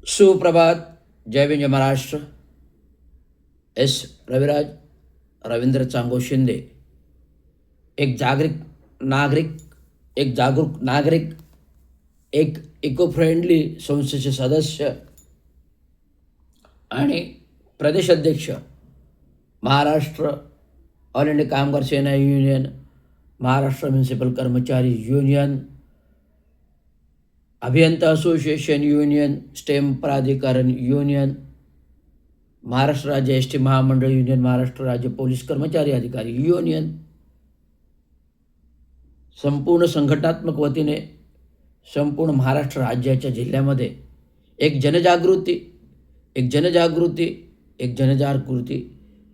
सुप्रभात. जय विजय महाराष्ट्र. एस रविराज, रवींद्र चांगो शिंदे. एक जागरूक नागरिक, एक इको फ्रेंडली संस्थेचे सदस्य आणि प्रदेशाध्यक्ष, महाराष्ट्र ऑल इंडिया कामगार सेना युनियन, महाराष्ट्र म्युनिसिपल कर्मचारी युनियन, अभियंता असोसिएशन युनियन, स्टेम प्राधिकरण युनियन, महाराष्ट्र राज्य एस.टी. महामंडळ युनियन, महाराष्ट्र राज्य पोलीस कर्मचारी अधिकारी युनियन, संपूर्ण संघटनात्मक वतीने संपूर्ण महाराष्ट्र राज्याच्या जिल्ह्यामध्ये एक जनजागृती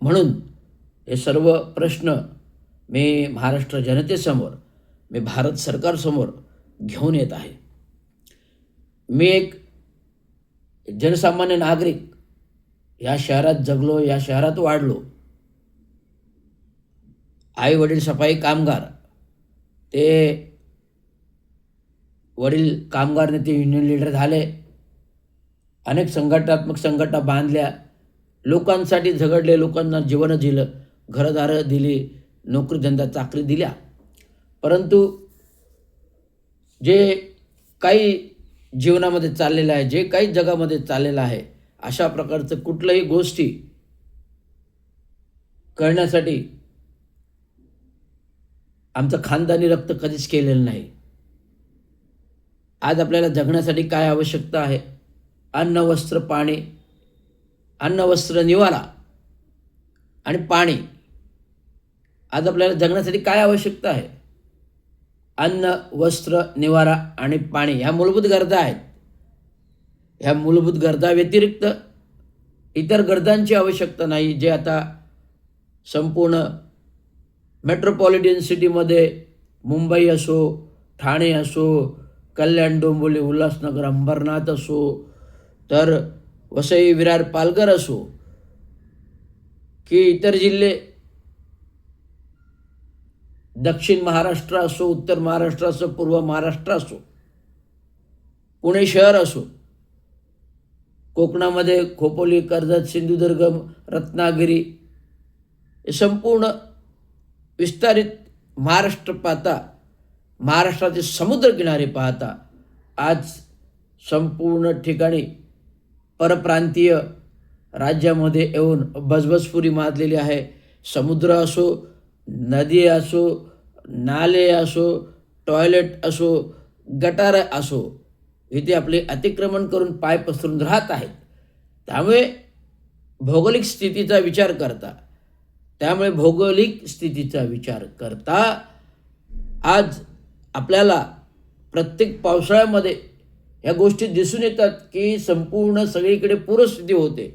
म्हणून हे सर्व प्रश्न मी महाराष्ट्र जनतेसमोर, मी भारत सरकारसमोर घेऊन येत आहे. मी एक जनसामान्य नागरिक, या शहरात जगलो, या शहरात वाढलो. आई वडील सफाई कामगार, ते वडील कामगार नेते, युनियन लीडर झाले, अनेक संघटना बांधल्या, लोकांसाठी झगडले, लोकांना जीवन दिलं, घरदारं दिली, नोकरीधंदा चाकरी दिल्या. परंतु जे काही जीवनामध्ये चाललेलं आहे, जे काही जगामध्ये चाललेलं आहे, अशा प्रकारचं कुठल्याही गोष्टी करण्यासाठी आमचं खानदानी रक्त कधीच केलेलं नाही. आज आपल्याला जगण्यासाठी काय आवश्यकता आहे? अन्न, वस्त्र, पाणी, अन्न, वस्त्र, निवारा आणि पाणी. आज आपल्याला जगण्यासाठी काय आवश्यकता आहे? अन्न, वस्त्र, निवारा आणि पाणी. ह्या मूलभूत गरजा आहेत. ह्या मूलभूत गरजा व्यतिरिक्त इतर गरजांची आवश्यकता नाही, जे आता संपूर्ण मेट्रोपॉलिटन सिटीमध्ये, मुंबई असो, ठाणे असो, कल्याण, डोंबिवली, उल्हासनगर, अंबरनाथ असो, तर वसई, विरार, पालघर असो, की इतर जिल्हे, दक्षिण महाराष्ट्र असो, उत्तर महाराष्ट्र असो, पूर्व महाराष्ट्र असो, पुणे शहर असो, कोकणामध्ये खोपोली, कर्जत, सिंधुदुर्ग, रत्नागिरी, हे संपूर्ण विस्तारित महाराष्ट्र पाहता, महाराष्ट्राचे समुद्रकिनारे पाहता, आज संपूर्ण ठिकाणी परप्रांतीय राज्यामध्ये येऊन बजबजपुरी माजलेली आहे. समुद्र असो, नदी असो, नाले असो, टॉयलेट असो, गटार असो, इथे आपले अतिक्रमण करून पाय पसरून राहत आहेत. त्यामुळे भौगोलिक स्थितीचा विचार करता आज आपल्याला प्रत्येक पावसाळ्यामध्ये ह्या गोष्टी दिसून येतात की संपूर्ण सगळीकडे पूरस्थिती होते.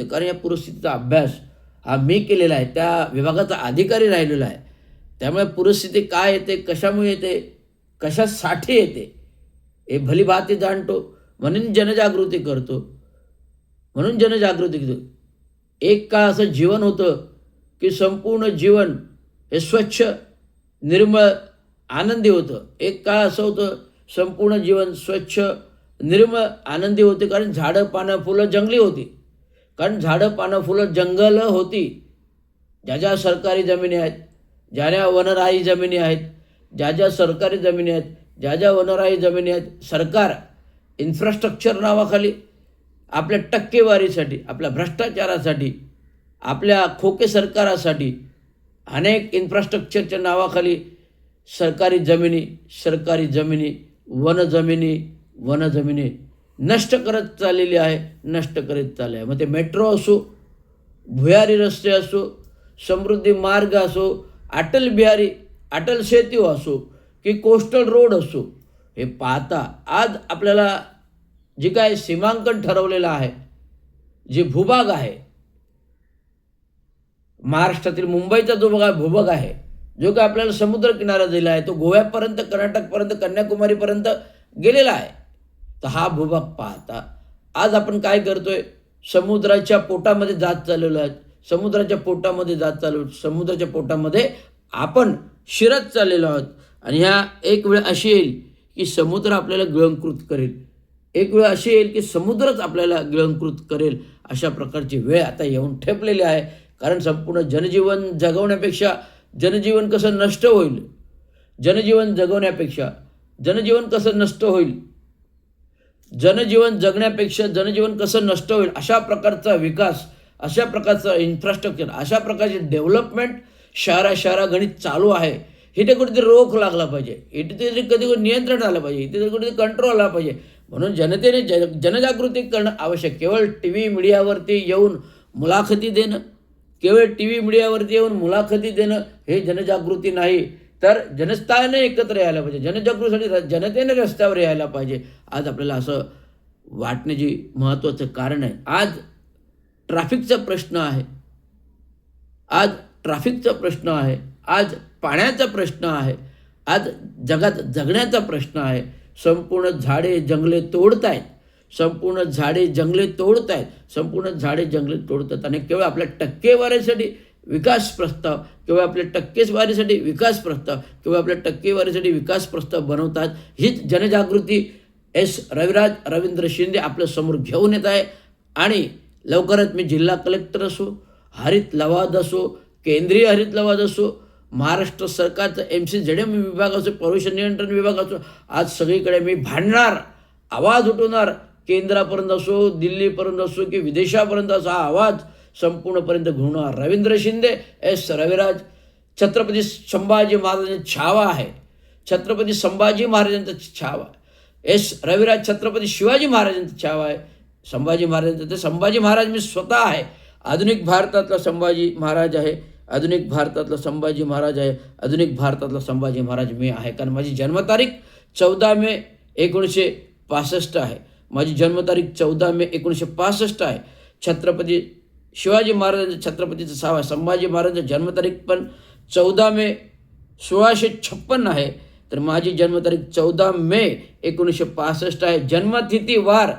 कारण या पूरस्थितीचा अभ्यास हा मी केलेला आहे, त्या विभागाचा अधिकारी राहिलेला आहे. त्यामुळे पूरस्थिती काय येते, कशामुळे येते, कशासाठी येते, हे भलीभाती जाणतो. म्हणून जनजागृती करतो. एक काळ असं जीवन होतं की संपूर्ण जीवन हे स्वच्छ, निर्मळ, आनंदी होतं. एक काळ असं होतं संपूर्ण जीवन स्वच्छ, निर्मळ, आनंदी होते, कारण झाडं, पानं, फुलं जंगली होती. जंगल होती. ज्या सरकारी जमिनी आहेत, ज्या वनराई जमिनी आहेत, ज्या सरकारी जमिनी आहेत, ज्या वनराई जमिनी आहेत, सरकार इन्फ्रास्ट्रक्चर नावाखाली, आपल्या टक्केवारीसाठी, आपल्या भ्रष्टाचारासाठी, आपल्या खोके सरकारासाठी अनेक इन्फ्रास्ट्रक्चरच्या नावाखाली सरकारी जमिनी, वनजमिनी नष्ट करत चाललेली आहे. मग ते मेट्रो असो, भुयारी रस्ते असो, समृद्धी मार्ग असो, अटल सेतू असो, की कोस्टल रोड असो, हे पाहता आज आपल्याला जे काय सीमांकन ठरवलेलं आहे, जे भूभाग आहे, महाराष्ट्रातील मुंबईचा जो भूभाग आहे, जो काय आपल्याला समुद्र किनारा दिला आहे, तो गोव्यापर्यंत, कर्नाटकपर्यंत, कन्याकुमारीपर्यंत गेलेला आहे. तर हा भूभाग पाहता आज आपण काय करतोय? समुद्राच्या पोटामध्ये जात चाललेलो आहे. समुद्राच्या पोटामध्ये आपण शिरत चाललेलो आहोत. आणि ह्या एक वेळ अशी येईल की समुद्र आपल्याला गिळंकृत करेल. एक वेळ अशी येईल की समुद्रच आपल्याला गिळंकृत करेल, अशा प्रकारची वेळ आता येऊन ठेपलेली आहे. कारण संपूर्ण जनजीवन जगवण्यापेक्षा जनजीवन कसं नष्ट होईल, जनजीवन जगवण्यापेक्षा जनजीवन कसं नष्ट होईल, जनजीवन जगण्यापेक्षा जनजीवन कसं नष्ट होईल, अशा प्रकारचा विकास, अशा प्रकारचं इन्फ्रास्ट्रक्चर, अशा प्रकारची डेव्हलपमेंट शहरागणित चालू आहे. इथे कुठेतरी रोख लागला पाहिजे, इथे तरी कधी नियंत्रण आलं पाहिजे, इथे तरी कुठेतरी कंट्रोल आला पाहिजे. म्हणून जनतेने जनजागृती करणं आवश्यक. केवळ टी व्ही मीडियावरती येऊन मुलाखती देणं, केवळ टी व्ही मीडियावरती येऊन मुलाखती देणं हे जनजागृती नाही, तर जनस्थाने एकत्र यायला पाहिजे. जनजागृतीसाठी जनतेने रस्त्यावर यायला पाहिजे. आज आपल्याला असं वाटण्याची महत्त्वाचं कारण आहे. आज ट्रॅफिकचा प्रश्न आहे, आज ट्रॅफिकचा प्रश्न आहे, आज पाण्याचा प्रश्न आहे, आज जगात जगण्याचा प्रश्न आहे. संपूर्ण झाडे जंगले तोडत आहेत, संपूर्ण झाडे जंगले तोडत आहेत, संपूर्ण झाडे जंगले तोडतात आणि केवळ आपल्या टक्केवारीसाठी विकास प्रस्ताव, केवळ आपल्या टक्केवारीसाठी विकास प्रस्ताव, केवळ आपल्या टक्केवारीसाठी विकास प्रस्ताव बनवतात. हीच जनजागृती रविराज रवींद्र शिंदे आपल्या समोर घेऊन येत आहे. आणि लवकरच मी जिल्हा कलेक्टर असो, हरित लवाद असो, केंद्रीय हरित लवाद असो, महाराष्ट्र सरकारचा MCZM विभाग असो, प्रदूषण नियंत्रण विभाग असो, आज सगळीकडे मी भांडणार, आवाज उठवणार. केंद्रापर्यंत असो, दिल्लीपर्यंत असो की विदेशापर्यंत असो, हा आवाज संपूर्णपर्यंत घेऊन रवींद्र शिंदे रविराज छत्रपती संभाजी महाराजांचा छावा आहे, छत्रपती संभाजी महाराजांचा छावा. रविराज छत्रपती शिवाजी महाराजांचा छावा आहे. संभाजी महाराजांचा ते संभाजी महाराज मी स्वतः आहे. आधुनिक भारतातला संभाजी महाराज आहे, आधुनिक भारतातला संभाजी महाराज आहे, आधुनिक भारतातला संभाजी महाराज मी आहे. कारण माझी जन्मतारीख 14 मे 1965 आहे. माझी जन्मतारीख 14 मे 1965 आहे. छत्रपती शिवाजी महाराजांच्या छत्रपतीचं छावा, संभाजी महाराजांची जन्मतारीख पण 14 मे 1656 आहे. तर माझी जन्मतारीख 14 मे 1965 आहे. जन्मतिथी वार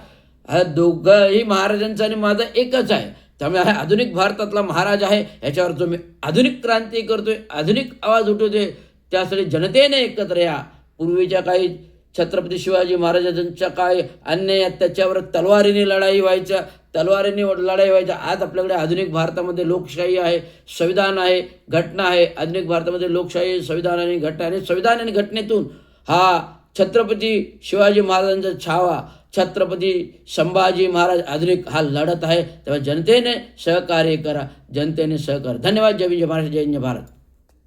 हा दोघंही महाराजांचा आणि माझा एकच आहे. त्यामुळे हा आधुनिक भारतातला महाराज आहे. याच्यावर जो मी आधुनिक क्रांती करतोय, आधुनिक आवाज उठवतोय, त्यासाठी जनतेने एकत्र या. पूर्वीच्या काही छत्रपती शिवाजी महाराजांच्या काय अन्याय त्याच्यावर तलवारीने लढाई व्हायच्या, तलवारीने लढाई व्हायच्या. आज आपल्याकडे आधुनिक भारतामध्ये लोकशाही आहे, संविधान आहे, घटना आहे. आधुनिक भारतामध्ये लोकशाही, संविधान आणि घटना आणि संविधान आणि घटनेतून हा छत्रपती शिवाजी महाराजांचा छावा, छत्रपती संभाजी महाराज आधुनिक हा लढत आहे. तेव्हा जनतेने सहकार्य करा, जनतेने सहकार्य. धन्यवाद. जय हिंद, जय महाराष्ट्र, जय हिंद, जय भारत.